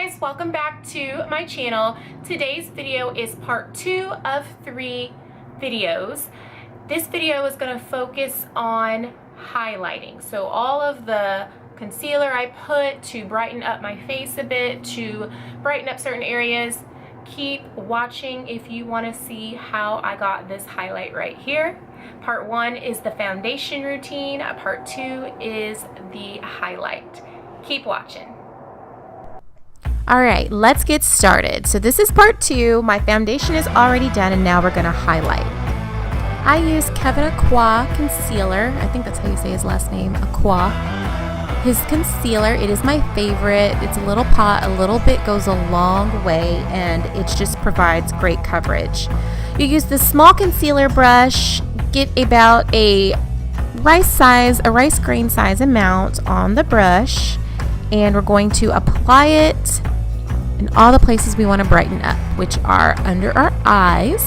guys, welcome back to my channel. Today's video is part 2 of 3 videos. This video is going to focus on highlighting. So all of the concealer I put to brighten up my face a bit, to brighten up certain areas. Keep watching if you want to see how I got this highlight right here. Part 1 is the foundation routine. Part 2 is the highlight. Keep watching. All right, let's get started. So this is part 2. My foundation is already done and now we're gonna highlight. I use Kevin Aucoin concealer. I think that's how you say his last name, Aucoin. His concealer, it is my favorite. It's a little pot, a little bit goes a long way, and it just provides great coverage. You use the small concealer brush, get about a rice grain size amount on the brush, and we're going to apply it in all the places we want to brighten up, which are under our eyes.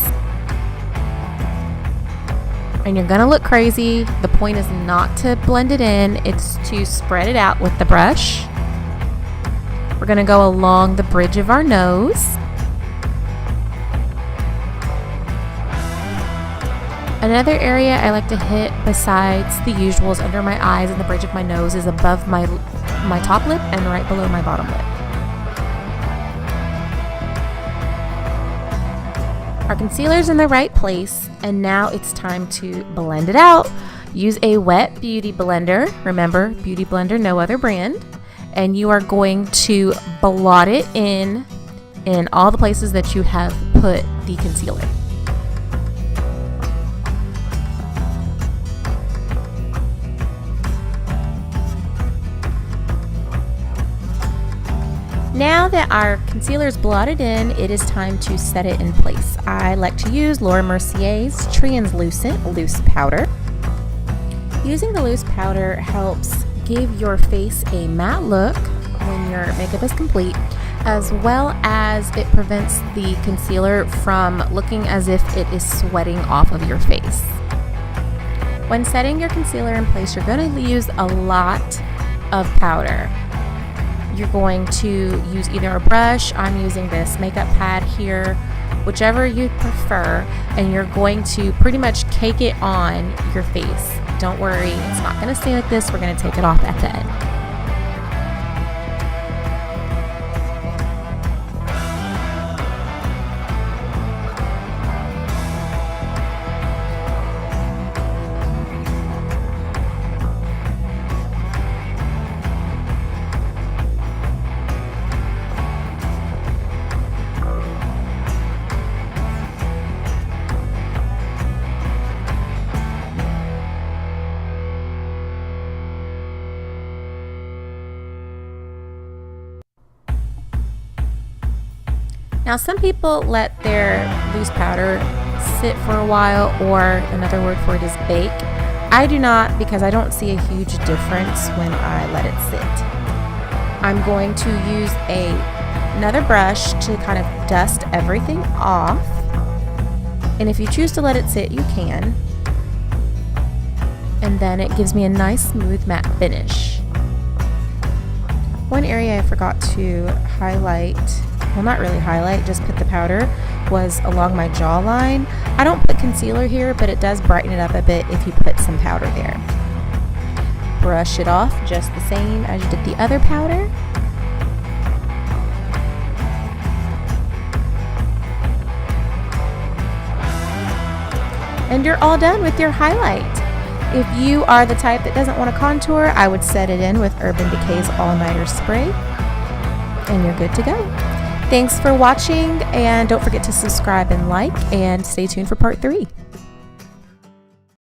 And you're gonna look crazy. The point is not to blend it in, it's to spread it out with the brush. We're gonna go along the bridge of our nose. Another area I like to hit besides the usuals under my eyes and the bridge of my nose is above my top lip and right below my bottom lip. Our concealer's in the right place, and now it's time to blend it out. Use a wet beauty blender. Remember, beauty blender, no other brand. And you are going to blot it in all the places that you have put the concealer. Now that our concealer is blotted in, it is time to set it in place. I like to use Laura Mercier's Translucent Loose Powder. Using the loose powder helps give your face a matte look when your makeup is complete, as well as it prevents the concealer from looking as if it is sweating off of your face. When setting your concealer in place, you're going to use a lot of powder. You're going to use either a brush, I'm using this makeup pad here, whichever you prefer, and you're going to pretty much cake it on your face. Don't worry, it's not going to stay like this, we're going to take it off at the end. Now some people let their loose powder sit for a while, or another word for it is bake. I do not, because I don't see a huge difference when I let it sit. I'm going to use another brush to kind of dust everything off. And if you choose to let it sit, you can. And then it gives me a nice smooth matte finish. One area I forgot to highlight, well, not really highlight, just put the powder, was along my jawline. I don't put concealer here, but it does brighten it up a bit if you put some powder there. Brush it off just the same as you did the other powder. And you're all done with your highlight. If you are the type that doesn't want to contour, I would set it in with Urban Decay's All Nighter Spray, and you're good to go. Thanks for watching, and don't forget to subscribe and like, and stay tuned for part 3.